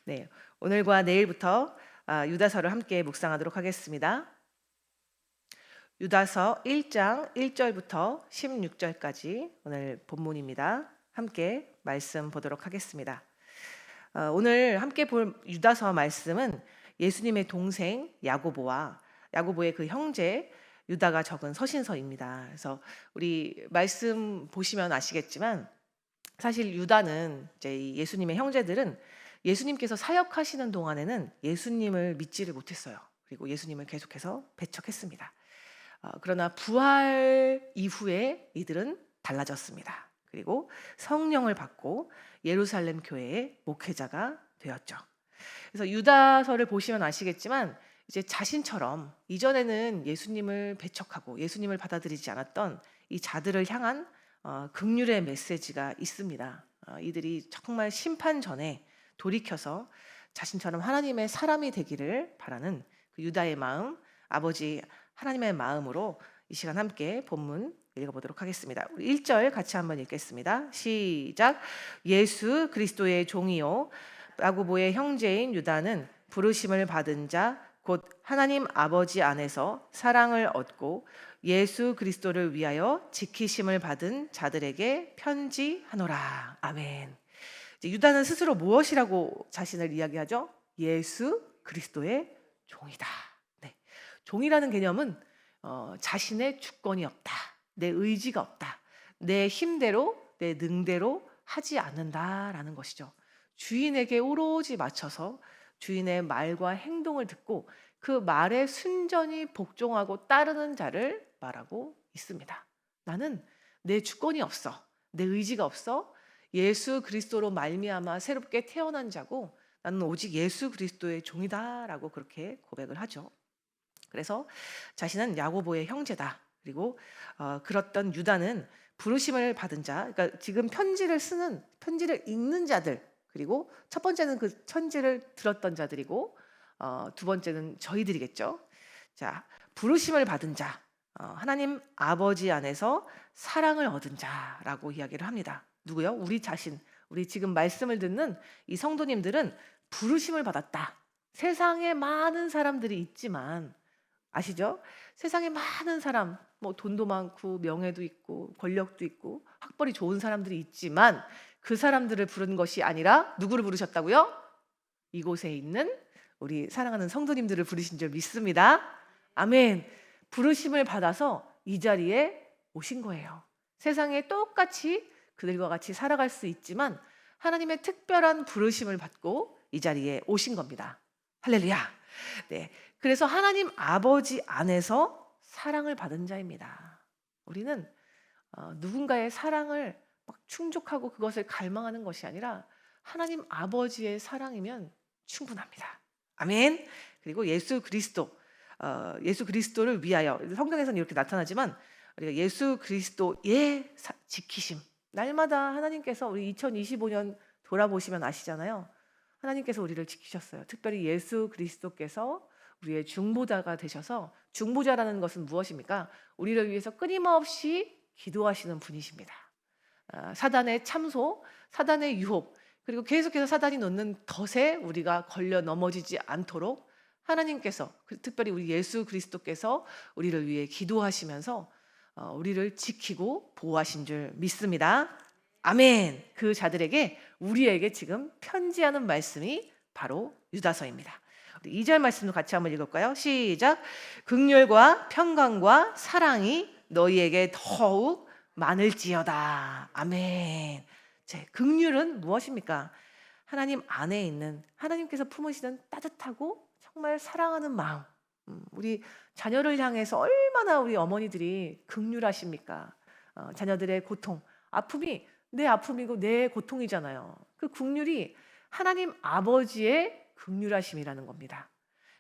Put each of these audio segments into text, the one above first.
네, 오늘과 내일부터 유다서를 함께 묵상하도록 하겠습니다. 유다서 1장 1절부터 16절까지 오늘 본문입니다. 함께 말씀 보도록 하겠습니다. 오늘 함께 볼 유다서 말씀은 예수님의 동생 야고보와 야고보의 그 형제 유다가 적은 서신서입니다. 그래서 우리 말씀 보시면 아시겠지만 사실 유다는 이제 이 예수님의 형제들은 예수님께서 사역하시는 동안에는 예수님을 믿지를 못했어요. 그리고 예수님을 계속해서 배척했습니다. 그러나 부활 이후에 이들은 달라졌습니다. 그리고 성령을 받고 예루살렘 교회의 목회자가 되었죠. 그래서 유다서를 보시면 아시겠지만 이제 자신처럼 이전에는 예수님을 배척하고 예수님을 받아들이지 않았던 이 자들을 향한 긍휼의 메시지가 있습니다. 이들이 정말 심판 전에 돌이켜서 자신처럼 하나님의 사람이 되기를 바라는 그 유다의 마음, 아버지 하나님의 마음으로 이 시간 함께 본문 읽어보도록 하겠습니다. 우리 1절 같이 한번 읽겠습니다. 시작. 예수 그리스도의 종이요 야고보의 형제인 유다는 부르심을 받은 자 곧 하나님 아버지 안에서 사랑을 얻고 예수 그리스도를 위하여 지키심을 받은 자들에게 편지하노라. 아멘. 유다는 스스로 무엇이라고 자신을 이야기하죠? 예수 그리스도의 종이다. 네. 종이라는 개념은 자신의 주권이 없다. 내 의지가 없다. 내 힘대로 내 능대로 하지 않는다라는 것이죠. 주인에게 오로지 맞춰서 주인의 말과 행동을 듣고 그 말에 순전히 복종하고 따르는 자를 말하고 있습니다. 나는 내 주권이 없어. 내 의지가 없어. 예수 그리스도로 말미암아 새롭게 태어난 자고 나는 오직 예수 그리스도의 종이다라고 그렇게 고백을 하죠. 그래서 자신은 야고보의 형제다. 그리고 그렇던 유다는 부르심을 받은 자, 그러니까 지금 편지를 읽는 자들, 그리고 첫 번째는 그 편지를 들었던 자들이고 두 번째는 저희들이겠죠. 자, 부르심을 받은 자, 하나님 아버지 안에서 사랑을 얻은 자라고 이야기를 합니다. 누구요? 우리 자신, 우리 지금 말씀을 듣는 이 성도님들은 부르심을 받았다. 세상에 많은 사람들이 있지만 아시죠? 세상에 많은 사람, 뭐 돈도 많고 명예도 있고 권력도 있고 학벌이 좋은 사람들이 있지만 그 사람들을 부른 것이 아니라 누구를 부르셨다고요? 이곳에 있는 우리 사랑하는 성도님들을 부르신 줄 믿습니다. 아멘. 부르심을 받아서 이 자리에 오신 거예요. 세상에 똑같이 그들과 같이 살아갈 수 있지만 하나님의 특별한 부르심을 받고 이 자리에 오신 겁니다. 할렐루야. 네. 그래서 하나님 아버지 안에서 사랑을 받은 자입니다. 우리는 누군가의 사랑을 막 충족하고 그것을 갈망하는 것이 아니라 하나님 아버지의 사랑이면 충분합니다. 아멘. 그리고 예수 그리스도를 위하여 성경에서는 이렇게 나타나지만 우리가 예수 그리스도의 지키심, 날마다 하나님께서 우리 2025년 돌아보시면 아시잖아요. 하나님께서 우리를 지키셨어요. 특별히 예수 그리스도께서 우리의 중보자가 되셔서, 중보자라는 것은 무엇입니까? 우리를 위해서 끊임없이 기도하시는 분이십니다. 사단의 참소, 사단의 유혹, 그리고 계속해서 사단이 놓는 덫에 우리가 걸려 넘어지지 않도록 하나님께서, 특별히 우리 예수 그리스도께서 우리를 위해 기도하시면서 우리를 지키고 보호하신 줄 믿습니다. 아멘. 그 자들에게, 우리에게 지금 편지하는 말씀이 바로 유다서입니다. 2절 말씀도 같이 한번 읽을까요? 시작. 긍휼과 평강과 사랑이 너희에게 더욱 많을지어다. 아멘. 긍휼은 무엇입니까? 하나님 안에 있는, 하나님께서 품으시는 따뜻하고 정말 사랑하는 마음. 우리 자녀를 향해서 얼마나 우리 어머니들이 긍휼하십니까? 자녀들의 고통, 아픔이 내 아픔이고 내 고통이잖아요. 그 긍휼이 하나님 아버지의 긍휼하심이라는 겁니다.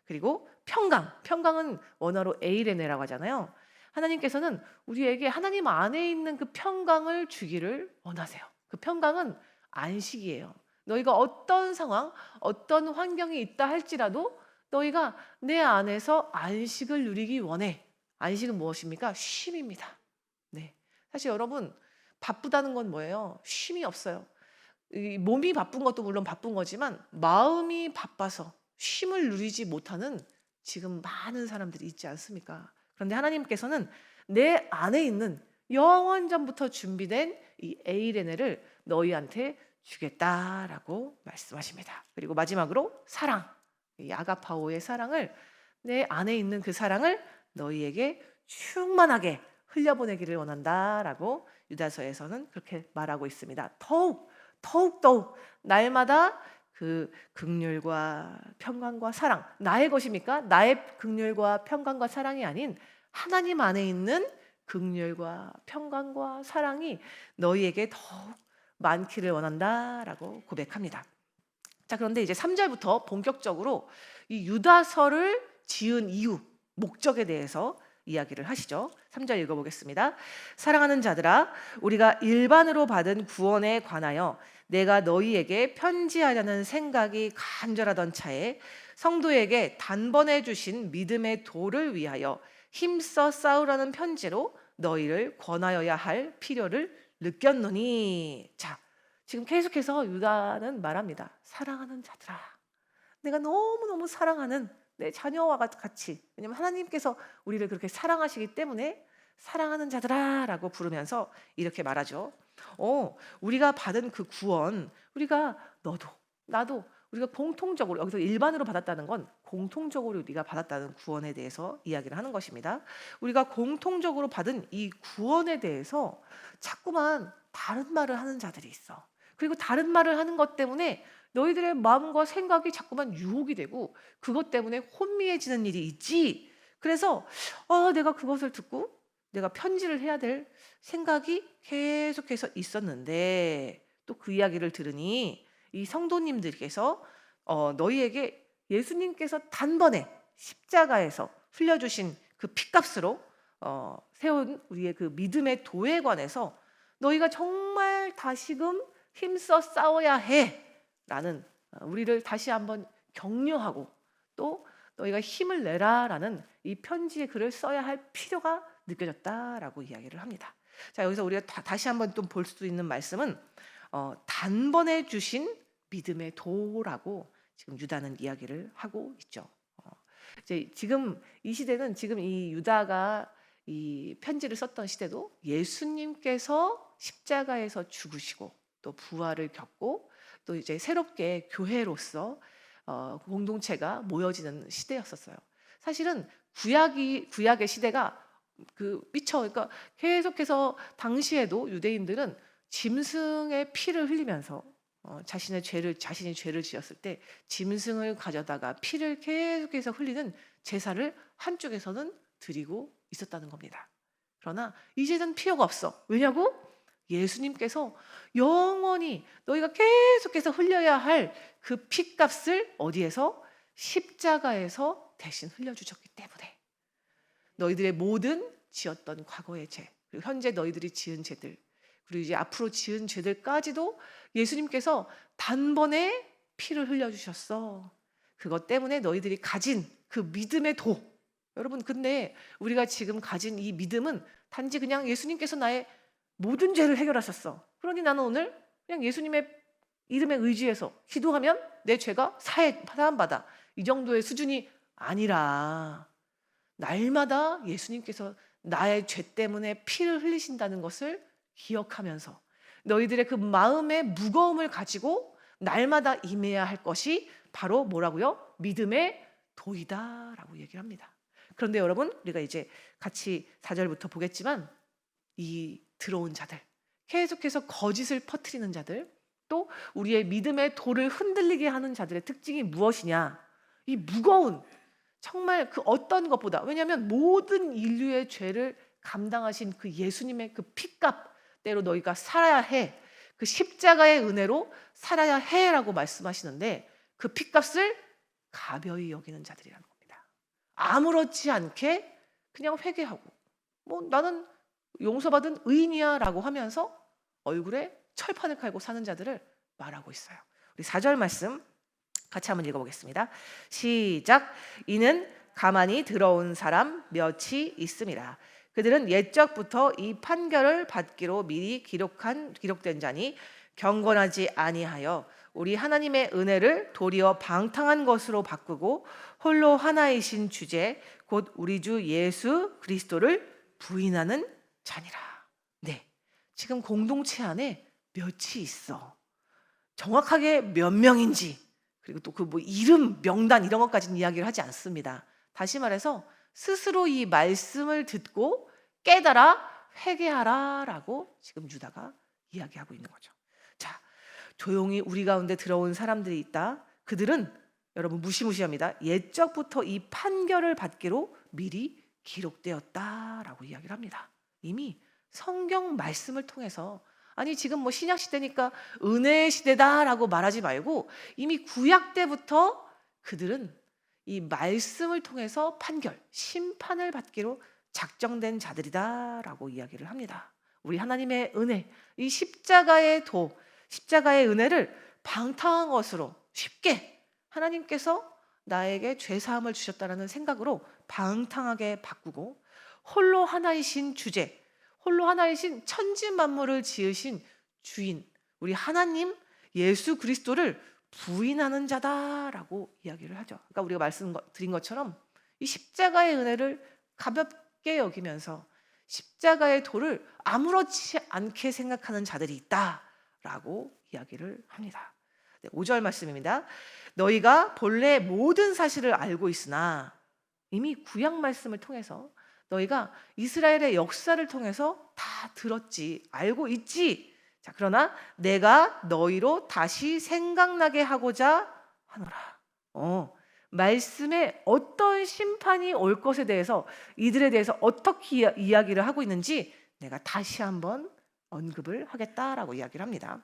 그리고 평강은 원어로 에이레네라고 하잖아요. 하나님께서는 우리에게 하나님 안에 있는 그 평강을 주기를 원하세요. 그 평강은 안식이에요. 너희가 어떤 상황, 어떤 환경이 있다 할지라도 너희가 내 안에서 안식을 누리기 원해. 안식은 무엇입니까? 쉼입니다. 네. 사실 여러분, 바쁘다는 건 뭐예요? 쉼이 없어요. 이 몸이 바쁜 것도 물론 바쁜 거지만 마음이 바빠서 쉼을 누리지 못하는 지금 많은 사람들이 있지 않습니까? 그런데 하나님께서는 내 안에 있는 영원전부터 준비된 이 에이레네를 너희한테 주겠다라고 말씀하십니다. 그리고 마지막으로 사랑, 이 아가파오의 사랑을, 내 안에 있는 그 사랑을 너희에게 충만하게 흘려보내기를 원한다라고 유다서에서는 그렇게 말하고 있습니다. 더욱 날마다 그 긍휼과 평강과 사랑, 나의 것입니까? 나의 긍휼과 평강과 사랑이 아닌 하나님 안에 있는 긍휼과 평강과 사랑이 너희에게 더욱 많기를 원한다라고 고백합니다. 자, 그런데 이제 3절부터 본격적으로 이 유다서를 지은 이유, 목적에 대해서 이야기를 하시죠. 3절 읽어보겠습니다. 사랑하는 자들아, 우리가 일반으로 받은 구원에 관하여 내가 너희에게 편지하려는 생각이 간절하던 차에 성도에게 단번에 주신 믿음의 도를 위하여 힘써 싸우라는 편지로 너희를 권하여야 할 필요를 느꼈노니. 자, 지금 계속해서 유다는 말합니다. 사랑하는 자들아, 내가 너무너무 사랑하는 내 자녀와 같이, 왜냐하면 하나님께서 우리를 그렇게 사랑하시기 때문에 사랑하는 자들아 라고 부르면서 이렇게 말하죠. 우리가 받은 그 구원, 우리가 너도 나도 우리가 공통적으로, 여기서 일반으로 받았다는 건 공통적으로 우리가 받았다는 구원에 대해서 이야기를 하는 것입니다. 우리가 공통적으로 받은 이 구원에 대해서 자꾸만 다른 말을 하는 자들이 있어. 그리고 다른 말을 하는 것 때문에 너희들의 마음과 생각이 자꾸만 유혹이 되고 그것 때문에 혼미해지는 일이 있지. 그래서 내가 그것을 듣고 내가 편지를 해야 될 생각이 계속해서 있었는데, 또 그 이야기를 들으니 이 성도님들께서 너희에게 예수님께서 단번에 십자가에서 흘려주신 그 피값으로 세운 우리의 그 믿음의 도에 관해서 너희가 정말 다시금 힘써 싸워야 해 라는, 우리를 다시 한번 격려하고 또 너희가 힘을 내라라는 이 편지의 글을 써야 할 필요가 느껴졌다라고 이야기를 합니다. 자, 여기서 우리가 다시 한번 또 볼 수 있는 말씀은 단번에 주신 믿음의 도라고 지금 유다는 이야기를 하고 있죠. 이제 지금 이 시대는, 지금 이 유다가 이 편지를 썼던 시대도 예수님께서 십자가에서 죽으시고 또 부활을 겪고 또 이제 새롭게 교회로서 공동체가 모여지는 시대였었어요. 사실은 구약의 시대가 그러니까 계속해서 당시에도 유대인들은 짐승의 피를 흘리면서 자신이 죄를 지었을 때 짐승을 가져다가 피를 계속해서 흘리는 제사를 한쪽에서는 드리고 있었다는 겁니다. 그러나 이제는 필요가 없어. 왜냐고? 예수님께서 영원히 너희가 계속해서 흘려야 할 그 피값을 어디에서? 십자가에서 대신 흘려주셨기 때문에 너희들의 모든 지었던 과거의 죄, 그리고 현재 너희들이 지은 죄들, 그리고 이제 앞으로 지은 죄들까지도 예수님께서 단번에 피를 흘려주셨어. 그것 때문에 너희들이 가진 그 믿음의 도, 여러분, 근데 우리가 지금 가진 이 믿음은 단지 그냥 예수님께서 나의 모든 죄를 해결하셨어. 그러니 나는 오늘 그냥 예수님의 이름에 의지해서 기도하면 내 죄가 사함받아, 이 정도의 수준이 아니라 날마다 예수님께서 나의 죄 때문에 피를 흘리신다는 것을 기억하면서 너희들의 그 마음의 무거움을 가지고 날마다 임해야 할 것이 바로 뭐라고요? 믿음의 도이다라고 얘기를 합니다. 그런데 여러분, 우리가 이제 같이 4절부터 보겠지만 이 들어온 자들, 계속해서 거짓을 퍼뜨리는 자들, 또 우리의 믿음의 도를 흔들리게 하는 자들의 특징이 무엇이냐? 이 무거운, 정말 그 어떤 것보다, 왜냐하면 모든 인류의 죄를 감당하신 그 예수님의 그 피값대로 너희가 살아야 해, 그 십자가의 은혜로 살아야 해라고 말씀하시는데 그 피값을 가벼이 여기는 자들이라는 겁니다. 아무렇지 않게 그냥 회개하고 나는 용서받은 의인이야 라고 하면서 얼굴에 철판을 깔고 사는 자들을 말하고 있어요. 우리 4절 말씀 같이 한번 읽어보겠습니다. 시작. 이는 가만히 들어온 사람 몇이 있음이라. 그들은 옛적부터 이 판결을 받기로 미리 기록된 자니 경건하지 아니하여 우리 하나님의 은혜를 도리어 방탕한 것으로 바꾸고 홀로 하나이신 주제 곧 우리 주 예수 그리스도를 부인하는 자니라. 네, 지금 공동체 안에 몇이 있어. 정확하게 몇 명인지, 그리고 또 그 뭐 이름, 명단 이런 것까지는 이야기를 하지 않습니다. 다시 말해서 스스로 이 말씀을 듣고 깨달아 회개하라라고 지금 유다가 이야기하고 있는 거죠. 자, 조용히 우리 가운데 들어온 사람들이 있다. 그들은 여러분 무시무시합니다. 옛적부터 이 판결을 받기로 미리 기록되었다라고 이야기를 합니다. 이미 성경 말씀을 통해서, 아니 지금 뭐 신약 시대니까 은혜의 시대다라고 말하지 말고 이미 구약 때부터 그들은 이 말씀을 통해서 판결, 심판을 받기로 작정된 자들이다라고 이야기를 합니다. 우리 하나님의 은혜, 이 십자가의 도, 십자가의 은혜를 방탕한 것으로 쉽게 하나님께서 나에게 죄사함을 주셨다는 생각으로 방탕하게 바꾸고 홀로 하나이신 주제, 홀로 하나이신 천지 만물을 지으신 주인 우리 하나님 예수 그리스도를 부인하는 자다라고 이야기를 하죠. 그러니까 우리가 말씀드린 것처럼 이 십자가의 은혜를 가볍게 여기면서 십자가의 도를 아무렇지 않게 생각하는 자들이 있다라고 이야기를 합니다. 5절 말씀입니다. 너희가 본래 모든 사실을 알고 있으나, 이미 구약 말씀을 통해서 너희가 이스라엘의 역사를 통해서 다 들었지, 알고 있지. 자, 그러나 내가 너희로 다시 생각나게 하고자 하노라. 말씀에 어떤 심판이 올 것에 대해서, 이들에 대해서 어떻게 이야기를 하고 있는지 내가 다시 한번 언급을 하겠다라고 이야기를 합니다.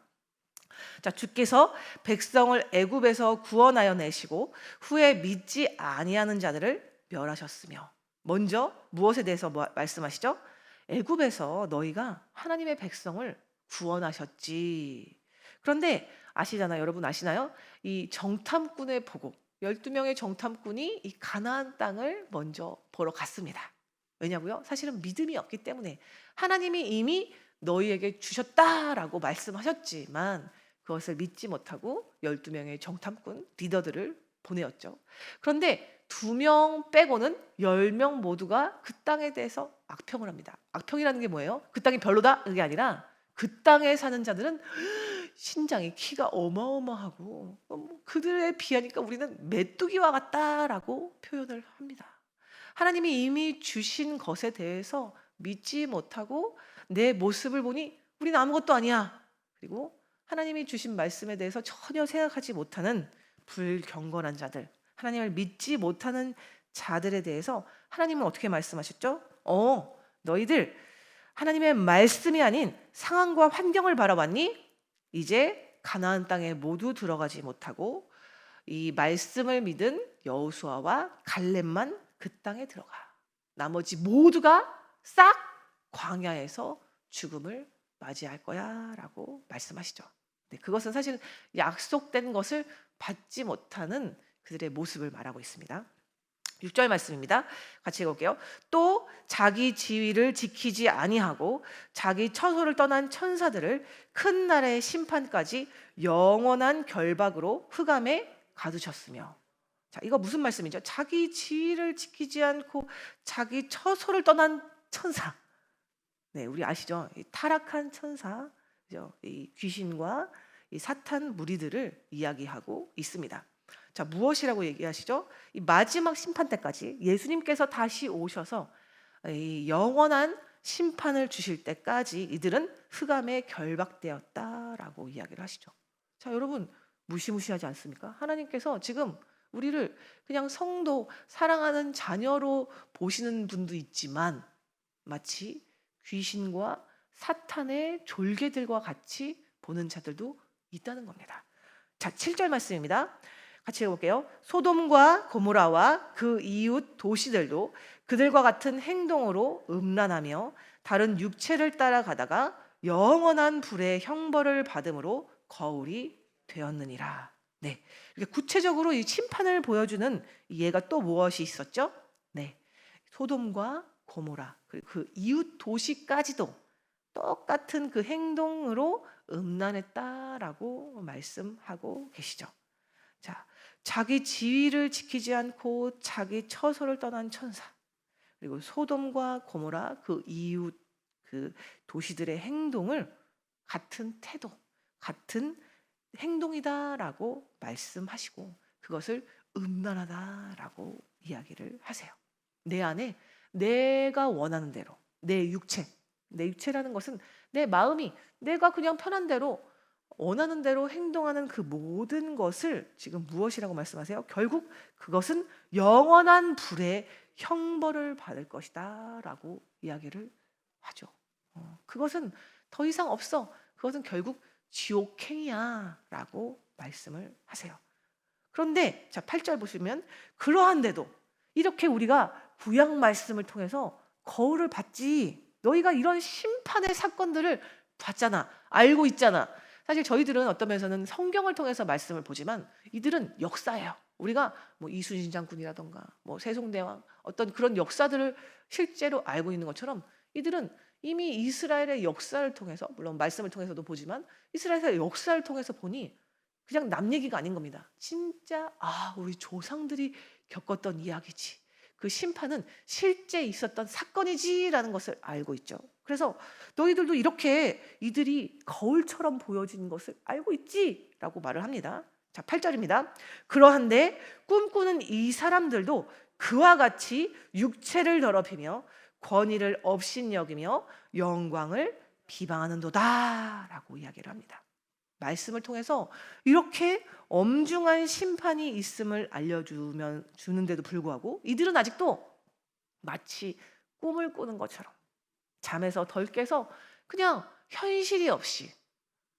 자, 주께서 백성을 애굽에서 구원하여 내시고 후에 믿지 아니하는 자들을 멸하셨으며, 먼저 무엇에 대해서 말씀하시죠? 애굽에서 너희가 하나님의 백성을 구원하셨지. 그런데 아시잖아요. 여러분 아시나요? 이 정탐꾼의 보고 12명의 정탐꾼이 이 가나안 땅을 먼저 보러 갔습니다. 왜냐고요? 사실은 믿음이 없기 때문에. 하나님이 이미 너희에게 주셨다라고 말씀하셨지만 그것을 믿지 못하고 12명의 정탐꾼 리더들을 보내었죠. 그런데 2명 빼고는 10명 모두가 그 땅에 대해서 악평을 합니다. 악평이라는 게 뭐예요? 그 땅이 별로다? 그게 아니라 그 땅에 사는 자들은 신장이 키가 어마어마하고 그들에 비하니까 우리는 메뚜기와 같다라고 표현을 합니다. 하나님이 이미 주신 것에 대해서 믿지 못하고 내 모습을 보니 우리는 아무것도 아니야. 그리고 하나님이 주신 말씀에 대해서 전혀 생각하지 못하는 불경건한 자들, 하나님을 믿지 못하는 자들에 대해서 하나님은 어떻게 말씀하셨죠? 너희들 하나님의 말씀이 아닌 상황과 환경을 바라봤니? 이제 가나안 땅에 모두 들어가지 못하고 이 말씀을 믿은 여호수아와 갈렙만 그 땅에 들어가. 나머지 모두가 싹 광야에서 죽음을 맞이할 거야 라고 말씀하시죠. 네, 그것은 사실 약속된 것을 받지 못하는 그들의 모습을 말하고 있습니다. 6절 말씀입니다. 같이 읽을게요. 또 자기 지위를 지키지 아니하고 자기 처소를 떠난 천사들을 큰 날의 심판까지 영원한 결박으로 흑암에 가두셨으며. 자, 이거 무슨 말씀이죠? 자기 지위를 지키지 않고 자기 처소를 떠난 천사. 네, 우리 아시죠? 이 타락한 천사, 그죠? 이 귀신과 이 사탄 무리들을 이야기하고 있습니다. 자, 무엇이라고 얘기하시죠? 이 마지막 심판 때까지 예수님께서 다시 오셔서 이 영원한 심판을 주실 때까지 이들은 흑암에 결박되었다라고 이야기를 하시죠. 자, 여러분 무시무시하지 않습니까? 하나님께서 지금 우리를 그냥 성도, 사랑하는 자녀로 보시는 분도 있지만 마치 귀신과 사탄의 졸개들과 같이 보는 자들도 있다는 겁니다. 자, 7절 말씀입니다. 같이 읽어볼게요. 소돔과 고모라와 그 이웃 도시들도 그들과 같은 행동으로 음란하며 다른 육체를 따라가다가 영원한 불의 형벌을 받음으로 거울이 되었느니라. 네, 이렇게 구체적으로 이 심판을 보여주는 예가 또 무엇이 있었죠? 네, 소돔과 고모라 그리고 그 이웃 도시까지도 똑같은 그 행동으로 음란했다라고 말씀하고 계시죠. 자, 자기 지위를 지키지 않고 자기 처소를 떠난 천사, 그리고 소돔과 고모라 그 이웃 그 도시들의 행동을 같은 태도, 같은 행동이다라고 말씀하시고 그것을 음란하다라고 이야기를 하세요. 내 안에 내가 원하는 대로 내 육체라는 것은 내 마음이 내가 그냥 편한 대로 원하는 대로 행동하는 그 모든 것을 지금 무엇이라고 말씀하세요? 결국 그것은 영원한 불의 형벌을 받을 것이다 라고 이야기를 하죠. 그것은 더 이상 없어. 그것은 결국 지옥행이야 라고 말씀을 하세요. 그런데 자 8절 보시면 그러한데도 이렇게 우리가 구약 말씀을 통해서 거울을 봤지, 너희가 이런 심판의 사건들을 봤잖아, 알고 있잖아. 사실 저희들은 어떤 면에서는 성경을 통해서 말씀을 보지만 이들은 역사예요. 우리가 뭐 이순신 장군이라던가 뭐 세종대왕 어떤 그런 역사들을 실제로 알고 있는 것처럼 이들은 이미 이스라엘의 역사를 통해서, 물론 말씀을 통해서도 보지만 이스라엘의 역사를 통해서 보니 그냥 남 얘기가 아닌 겁니다. 진짜 우리 조상들이 겪었던 이야기지, 그 심판은 실제 있었던 사건이지라는 것을 알고 있죠. 그래서 너희들도 이렇게 이들이 거울처럼 보여지는 것을 알고 있지라고 말을 합니다. 자 8절입니다. 그러한데 꿈꾸는 이 사람들도 그와 같이 육체를 더럽히며 권위를 업신여기며 영광을 비방하는도다 라고 이야기를 합니다. 말씀을 통해서 이렇게 엄중한 심판이 있음을 알려주는데도 불구하고 이들은 아직도 마치 꿈을 꾸는 것처럼 잠에서 덜 깨서 그냥 현실이 없이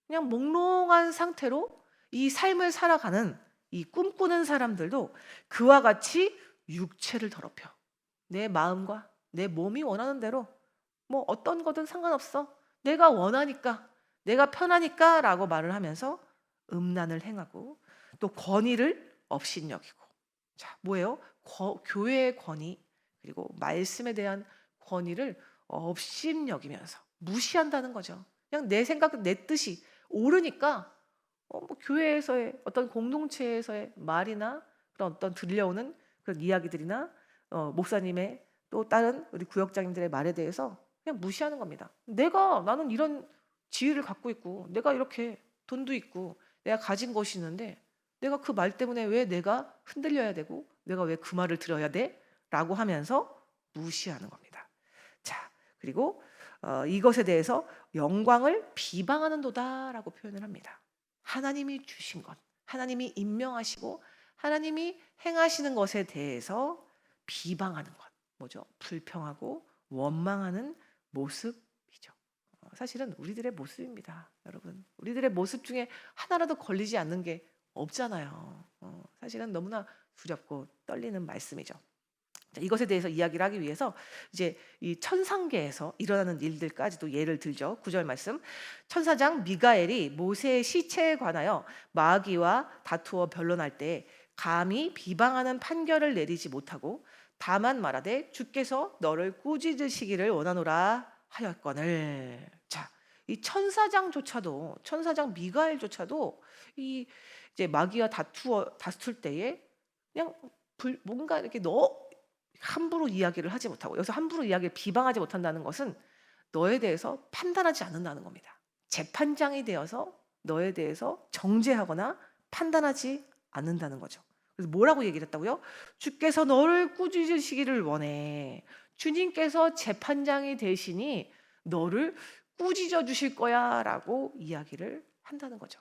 그냥 몽롱한 상태로 이 삶을 살아가는 이 꿈꾸는 사람들도 그와 같이 육체를 더럽혀 내 마음과 내 몸이 원하는 대로 뭐 어떤 거든 상관없어, 내가 원하니까, 내가 편하니까 라고 말을 하면서 음란을 행하고 또 권위를 업신여기고, 자 뭐예요? 교회의 권위 그리고 말씀에 대한 권위를 업신여기면서 무시한다는 거죠. 그냥 내 생각 내 뜻이 옳으니까 뭐 교회에서의 어떤 공동체에서의 말이나 그런 어떤 들려오는 그런 이야기들이나 목사님의 또 다른 우리 구역장님들의 말에 대해서 그냥 무시하는 겁니다. 나는 이런 지위를 갖고 있고 내가 이렇게 돈도 있고 내가 가진 것이 있는데 내가 그 말 때문에 왜 내가 흔들려야 되고 내가 왜 그 말을 들어야 돼? 라고 하면서 무시하는 겁니다. 자, 그리고 이것에 대해서 영광을 비방하는도다라고 표현을 합니다. 하나님이 주신 것, 하나님이 임명하시고 하나님이 행하시는 것에 대해서 비방하는 것, 뭐죠? 불평하고 원망하는 모습이죠. 사실은 우리들의 모습입니다, 여러분. 우리들의 모습 중에 하나라도 걸리지 않는 게 없잖아요. 사실은 너무나 두렵고 떨리는 말씀이죠. 자, 이것에 대해서 이야기를 하기 위해서 이제 이 천상계에서 일어나는 일들까지도 예를 들죠. 9절 말씀. 천사장 미가엘이 모세의 시체에 관하여 마귀와 다투어 변론할 때 감히 비방하는 판결을 내리지 못하고 다만 말하되 주께서 너를 꾸짖으시기를 원하노라 하였거늘. 자, 이 천사장 미가엘조차도 이 이제 마귀와 다툴 때에 그냥 뭔가 이렇게 함부로 이야기를 하지 못하고, 여기서 함부로 이야기를 비방하지 못한다는 것은 너에 대해서 판단하지 않는다는 겁니다. 재판장이 되어서 너에 대해서 정죄하거나 판단하지 않는다는 거죠. 그래서 뭐라고 얘기를 했다고요? 주께서 너를 꾸짖으시기를 원해. 주님께서 재판장이 되시니 너를 꾸짖어 주실 거야 라고 이야기를 한다는 거죠.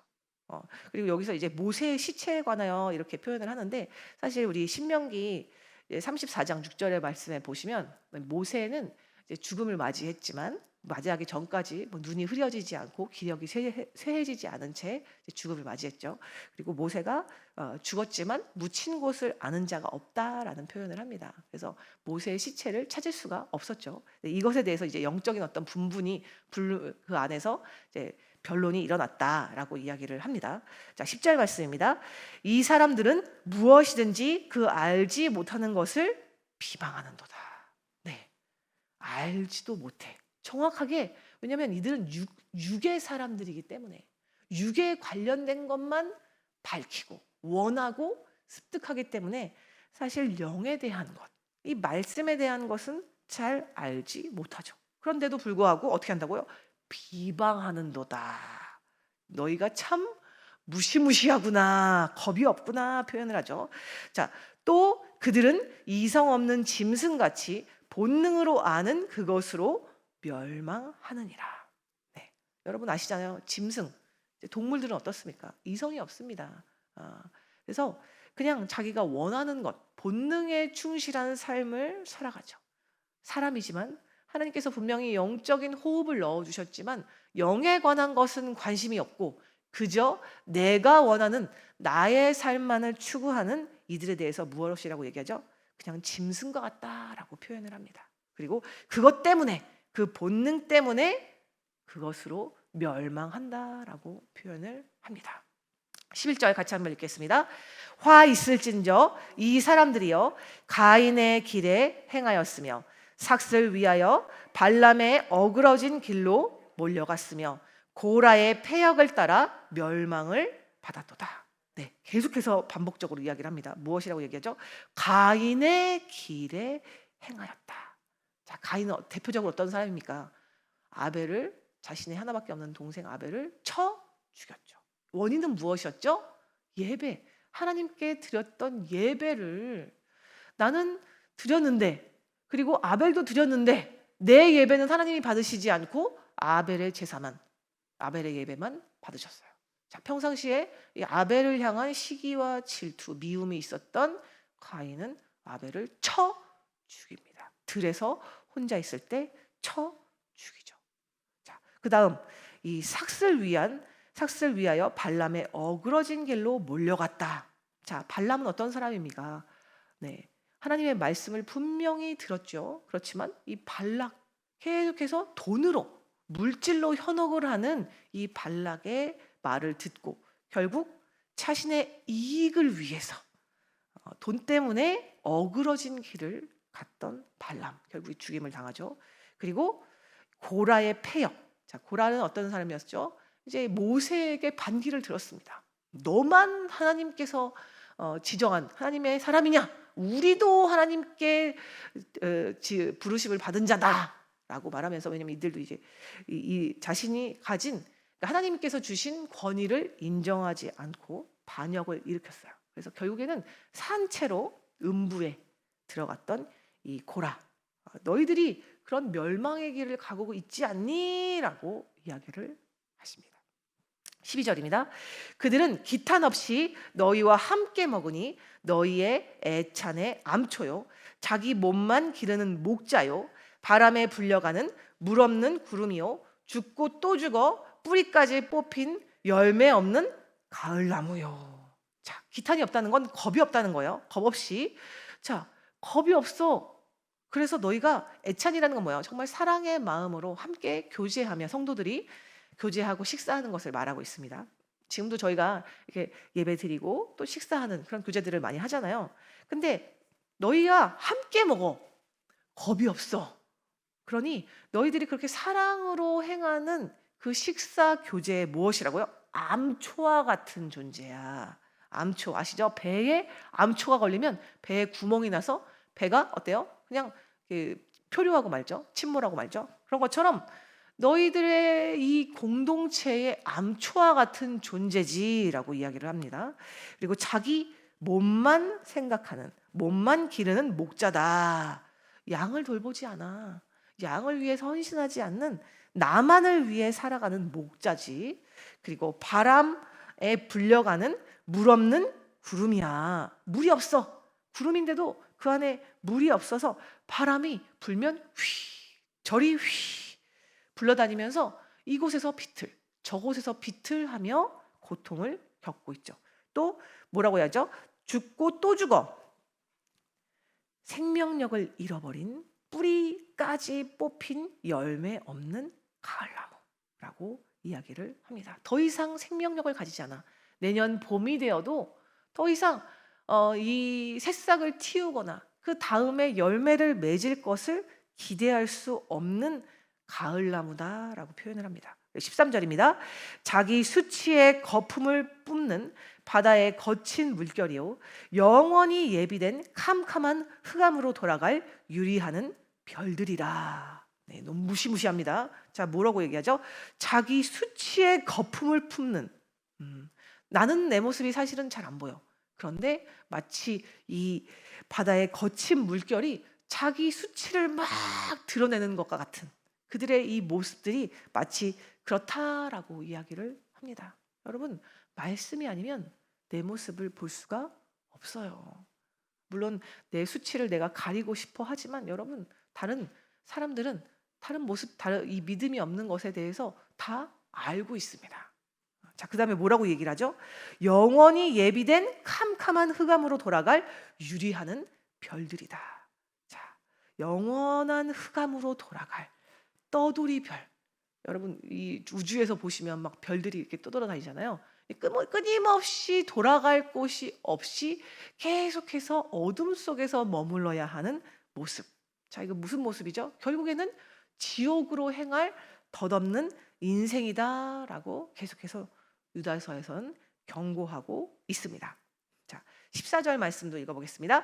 그리고 여기서 이제 모세의 시체에 관하여 이렇게 표현을 하는데, 사실 우리 신명기 34장 6절의 말씀에 보시면 모세는 이제 죽음을 맞이하기 전까지 뭐 눈이 흐려지지 않고 기력이 쇠해지지 않은 채 죽음을 맞이했죠. 그리고 모세가 죽었지만 묻힌 곳을 아는 자가 없다라는 표현을 합니다. 그래서 모세의 시체를 찾을 수가 없었죠. 이것에 대해서 이제 영적인 어떤 분분이 그 안에서 이제 변론이 일어났다라고 이야기를 합니다. 자, 10절 말씀입니다. 이 사람들은 무엇이든지 그 알지 못하는 것을 비방하는도다. 네, 알지도 못해. 정확하게 왜냐하면 이들은 육의 사람들이기 때문에 육에 관련된 것만 밝히고 원하고 습득하기 때문에 사실 영에 대한 것, 이 말씀에 대한 것은 잘 알지 못하죠. 그런데도 불구하고 어떻게 한다고요? 비방하는도다. 너희가 참 무시무시하구나, 겁이 없구나 표현을 하죠. 자, 또 그들은 이성 없는 짐승같이 본능으로 아는 그것으로 멸망하느니라. 네, 여러분 아시잖아요. 짐승, 동물들은 어떻습니까? 이성이 없습니다. 그래서 그냥 자기가 원하는 것, 본능에 충실한 삶을 살아가죠. 사람이지만 하나님께서 분명히 영적인 호흡을 넣어주셨지만 영에 관한 것은 관심이 없고 그저 내가 원하는 나의 삶만을 추구하는 이들에 대해서 무엇이라고 얘기하죠? 그냥 짐승과 같다라고 표현을 합니다. 그리고 그것 때문에, 그 본능 때문에 그것으로 멸망한다라고 표현을 합니다. 11절 같이 한번 읽겠습니다. 화 있을진저 이 사람들이여 가인의 길에 행하였으며 삭슬 위하여 발람의 어그러진 길로 몰려갔으며 고라의 패역을 따라 멸망을 받았도다. 네, 계속해서 반복적으로 이야기를 합니다. 무엇이라고 얘기하죠? 가인의 길에 행하였다. 자, 가인은 대표적으로 어떤 사람입니까? 아벨을, 자신의 하나밖에 없는 동생 아벨을 쳐 죽였죠. 원인은 무엇이었죠? 예배. 하나님께 드렸던 예배를 나는 드렸는데, 그리고 아벨도 드렸는데 내 예배는 하나님이 받으시지 않고 아벨의 제사만, 아벨의 예배만 받으셨어요. 자, 평상시에 이 아벨을 향한 시기와 질투, 미움이 있었던 가인은 아벨을 쳐 죽입니다. 들에서 혼자 있을 때 쳐 죽이죠. 자, 그다음 이 삭슬 위하여 발람의 어그러진 길로 몰려갔다. 자, 발람은 어떤 사람입니까? 네, 하나님의 말씀을 분명히 들었죠. 그렇지만 이 발락, 계속해서 돈으로, 물질로 현혹을 하는 이 발락의 말을 듣고 결국 자신의 이익을 위해서 돈 때문에 어그러진 길을 갔던 발람, 결국 죽임을 당하죠. 그리고 고라의 패역. 자, 고라는 어떤 사람이었죠? 이제 모세에게 반기를 들었습니다. 너만 하나님께서 지정한 하나님의 사람이냐? 우리도 하나님께 부르심을 받은 자다라고 말하면서, 왜냐면 이들도 이제 이 자신이 가진, 그러니까 하나님께서 주신 권위를 인정하지 않고 반역을 일으켰어요. 그래서 결국에는 산채로 음부에 들어갔던 이 고라, 너희들이 그런 멸망의 길을 가고 있지 않니? 라고 이야기를 하십니다. 12절입니다. 그들은 기탄 없이 너희와 함께 먹으니 너희의 애찬의 암초요 자기 몸만 기르는 목자요 바람에 불려가는 물 없는 구름이요 죽고 또 죽어 뿌리까지 뽑힌 열매 없는 가을나무요. 자, 기탄이 없다는 건 겁이 없다는 거예요. 겁 없이. 자, 겁이 없어. 그래서 너희가, 애찬이라는 건 뭐예요? 정말 사랑의 마음으로 함께 교제하며 성도들이 교제하고 식사하는 것을 말하고 있습니다. 지금도 저희가 이렇게 예배 드리고 또 식사하는 그런 교제들을 많이 하잖아요. 근데 너희가 함께 먹어. 겁이 없어. 그러니 너희들이 그렇게 사랑으로 행하는 그 식사 교제의 무엇이라고요? 암초와 같은 존재야. 암초 아시죠? 배에 암초가 걸리면 배에 구멍이 나서 배가 어때요? 그냥 표류하고 말죠. 침몰하고 말죠. 그런 것처럼 너희들의 이 공동체의 암초와 같은 존재지라고 이야기를 합니다. 그리고 자기 몸만 생각하는, 몸만 기르는 목자다. 양을 돌보지 않아. 양을 위해서 헌신하지 않는, 나만을 위해 살아가는 목자지. 그리고 바람에 불려가는 물 없는 구름이야. 물이 없어. 구름인데도 그 안에 물이 없어서 바람이 불면 절이 불러다니면서 이곳에서 비틀, 저곳에서 비틀하며 고통을 겪고 있죠. 또 뭐라고 해야죠? 죽고 또 죽어 생명력을 잃어버린 뿌리까지 뽑힌 열매 없는 가을나무라고 이야기를 합니다. 더 이상 생명력을 가지지 않아. 내년 봄이 되어도 더 이상 이 새싹을 틔우거나 그 다음에 열매를 맺을 것을 기대할 수 없는 가을나무다라고 표현을 합니다. 13절입니다. 자기 수치의 거품을 뿜는 바다의 거친 물결이요 영원히 예비된 캄캄한 흑암으로 돌아갈 유리하는 별들이라. 네, 너무 무시무시합니다. 자, 뭐라고 얘기하죠? 자기 수치의 거품을 품는. 나는 내 모습이 사실은 잘 안 보여. 그런데 마치 이 바다의 거친 물결이 자기 수치를 막 드러내는 것과 같은 그들의 이 모습들이 마치 그렇다라고 이야기를 합니다. 여러분, 말씀이 아니면 내 모습을 볼 수가 없어요. 물론 내 수치를 내가 가리고 싶어 하지만 여러분, 다른 사람들은 다른 모습, 다른 이 믿음이 없는 것에 대해서 다 알고 있습니다. 자, 그 다음에 뭐라고 얘기를 하죠? 영원히 예비된 캄캄한 흑암으로 돌아갈 유리하는 별들이다. 자, 영원한 흑암으로 돌아갈 떠돌이 별. 여러분, 이 우주에서 보시면 막 별들이 이렇게 떠돌아다니잖아요. 끊임없이 돌아갈 곳이 없이 계속해서 어둠 속에서 머물러야 하는 모습. 자, 이거 무슨 모습이죠? 결국에는 지옥으로 행할 덧없는 인생이다라고 계속해서 유다서에서는 경고하고 있습니다. 자, 14절 말씀도 읽어보겠습니다.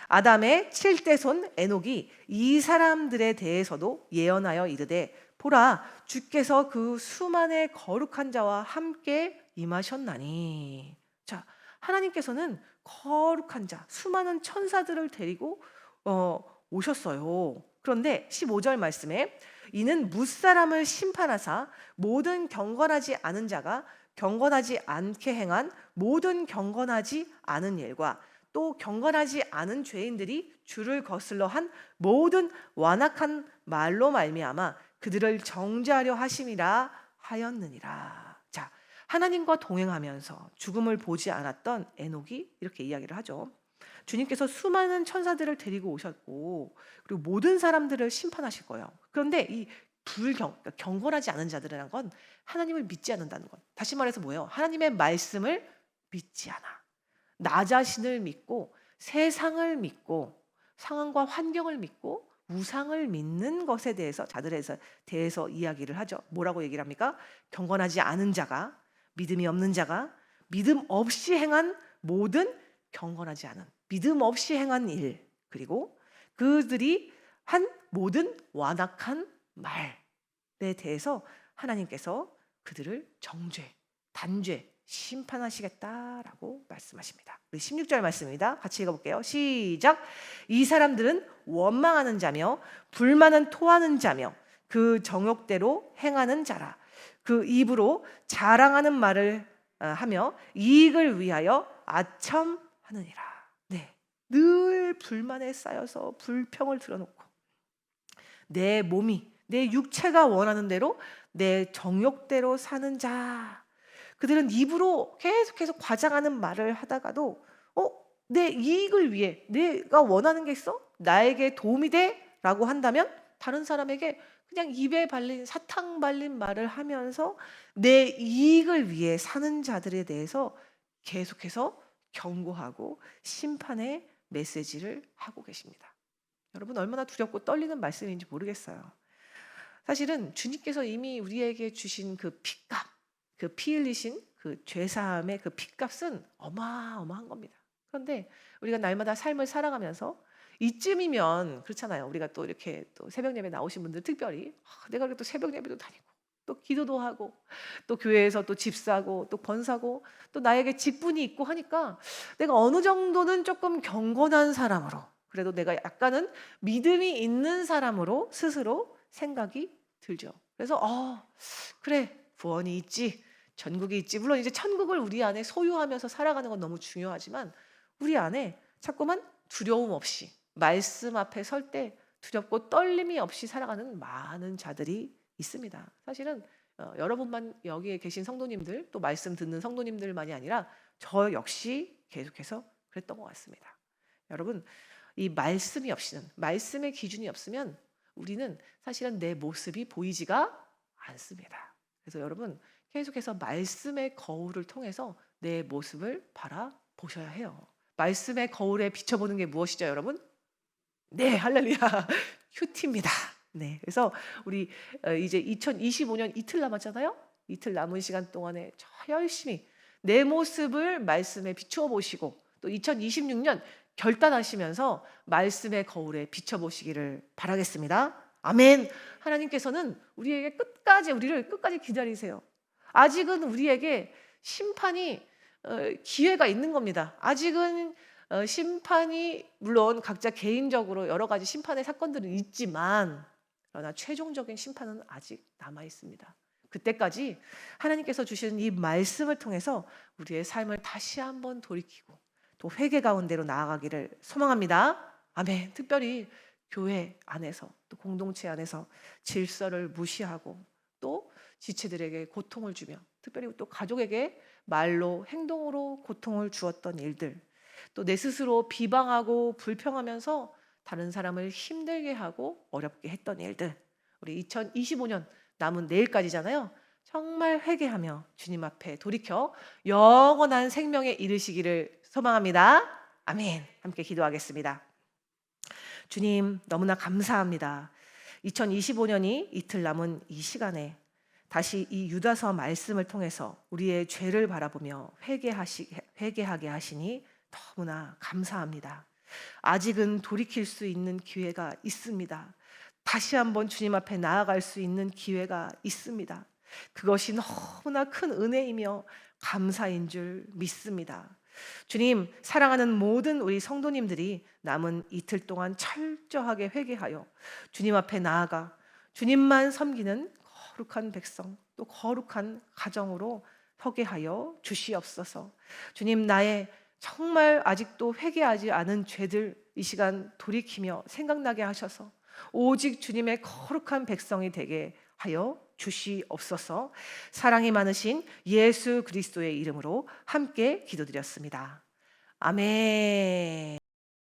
아담의 7대 손 에녹이 이 사람들에 대해서도 예언하여 이르되 보라, 주께서 그 수만의 거룩한 자와 함께 임하셨나니. 자, 하나님께서는 거룩한 자, 수많은 천사들을 데리고 오셨어요. 그런데 15절 말씀에 이는 무사람을 심판하사 모든 경건하지 않은 자가 경건하지 않게 행한 모든 경건하지 않은 일과 또 경건하지 않은 죄인들이 주를 거슬러 한 모든 완악한 말로 말미암아 그들을 정죄하려 하심이라 하였느니라. 자, 하나님과 동행하면서 죽음을 보지 않았던 에녹이 이렇게 이야기를 하죠. 주님께서 수많은 천사들을 데리고 오셨고 그리고 모든 사람들을 심판하실 거예요. 그런데 이 그러니까 경건하지 않은 자들이라는 건 하나님을 믿지 않는다는 것. 다시 말해서 뭐예요? 하나님의 말씀을 믿지 않아. 나 자신을 믿고 세상을 믿고 상황과 환경을 믿고 우상을 믿는 것에 대해서 자들에 대해서 이야기를 하죠. 뭐라고 얘기를 합니까? 경건하지 않은 자가, 믿음이 없는 자가 믿음 없이 행한 모든 경건하지 않은, 믿음 없이 행한 일, 그리고 그들이 한 모든 완악한 말에 대해서 하나님께서 그들을 정죄, 단죄, 심판하시겠다라고 말씀하십니다. 우리 16절 말씀입니다. 같이 읽어볼게요. 시작. 이 사람들은 원망하는 자며 불만은 토하는 자며 그 정욕대로 행하는 자라. 그 입으로 자랑하는 말을 하며 이익을 위하여 아첨하느니라. 네, 늘 불만에 쌓여서 불평을 들어놓고 내 몸이 내 육체가 원하는 대로 내 정욕대로 사는 자. 그들은 입으로 계속해서 과장하는 말을 하다가도 내 이익을 위해 내가 원하는 게 있어? 나에게 도움이 돼? 라고 한다면 다른 사람에게 그냥 입에 발린 사탕 발린 말을 하면서 내 이익을 위해 사는 자들에 대해서 계속해서 경고하고 심판의 메시지를 하고 계십니다. 여러분, 얼마나 두렵고 떨리는 말씀인지 모르겠어요. 사실은 주님께서 이미 우리에게 주신 그 핏값, 그 피 흘리신 그 죄사함의 그 핏값은 어마어마한 겁니다. 그런데 우리가 날마다 삶을 살아가면서 이쯤이면 그렇잖아요. 우리가 또 이렇게 또 새벽 예배 나오신 분들 특별히 내가 또 새벽 예배도 다니고 또 기도도 하고 또 교회에서 또 집 사고 또 권사고 또 나에게 직분이 있고 하니까 내가 어느 정도는 조금 경건한 사람으로, 그래도 내가 약간은 믿음이 있는 사람으로 스스로 생각이 들죠. 그래서 그래, 구원이 있지, 천국이 있지. 물론 이제 천국을 우리 안에 소유하면서 살아가는 건 너무 중요하지만 우리 안에 자꾸만 두려움 없이 말씀 앞에 설 때 두렵고 떨림이 없이 살아가는 많은 자들이 있습니다. 사실은 여러분만 여기에 계신 성도님들, 또 말씀 듣는 성도님들만이 아니라 저 역시 계속해서 그랬던 것 같습니다. 여러분, 이 말씀이 없이는, 말씀의 기준이 없으면 우리는 사실은 내 모습이 보이지가 않습니다. 그래서 여러분, 계속해서 말씀의 거울을 통해서 내 모습을 바라보셔야 해요. 말씀의 거울에 비춰보는 게 무엇이죠, 여러분? 네, 할렐루야. 큐티입니다. 네, 그래서 우리 이제 2025년 이틀 남았잖아요. 이틀 남은 시간 동안에 저 열심히 내 모습을 말씀에 비추어 보시고 또 2026년 결단하시면서 말씀의 거울에 비춰 보시기를 바라겠습니다. 아멘. 하나님께서는 우리를 끝까지 기다리세요. 아직은 우리에게 심판이 기회가 있는 겁니다. 아직은 심판이 물론 각자 개인적으로 여러 가지 심판의 사건들은 있지만 그러나 최종적인 심판은 아직 남아 있습니다. 그때까지 하나님께서 주신 이 말씀을 통해서 우리의 삶을 다시 한번 돌이키고 또 회개 가운데로 나아가기를 소망합니다. 아멘. 특별히 교회 안에서 또 공동체 안에서 질서를 무시하고 또 지체들에게 고통을 주며 특별히 또 가족에게 말로 행동으로 고통을 주었던 일들 또 내 스스로 비방하고 불평하면서 다른 사람을 힘들게 하고 어렵게 했던 일들 우리 2025년 남은 내일까지잖아요. 정말 회개하며 주님 앞에 돌이켜 영원한 생명에 이르시기를 소망합니다. 아멘. 함께 기도하겠습니다. 주님 너무나 감사합니다. 2025년이 이틀 남은 이 시간에 다시 이 유다서 말씀을 통해서 우리의 죄를 바라보며 회개하게 하시니 너무나 감사합니다. 아직은 돌이킬 수 있는 기회가 있습니다. 다시 한번 주님 앞에 나아갈 수 있는 기회가 있습니다. 그것이 너무나 큰 은혜이며 감사인 줄 믿습니다. 주님, 사랑하는 모든 우리 성도님들이 남은 이틀 동안 철저하게 회개하여 주님 앞에 나아가 주님만 섬기는 거룩한 백성, 또 거룩한 가정으로 서게 하여 주시옵소서. 주님, 나의 정말 아직도 회개하지 않은 죄들 이 시간 돌이키며 생각나게 하셔서 오직 주님의 거룩한 백성이 되게 하여 주시옵소서. 사랑이 많으신 예수 그리스도의 이름으로 함께 기도드렸습니다. 아멘.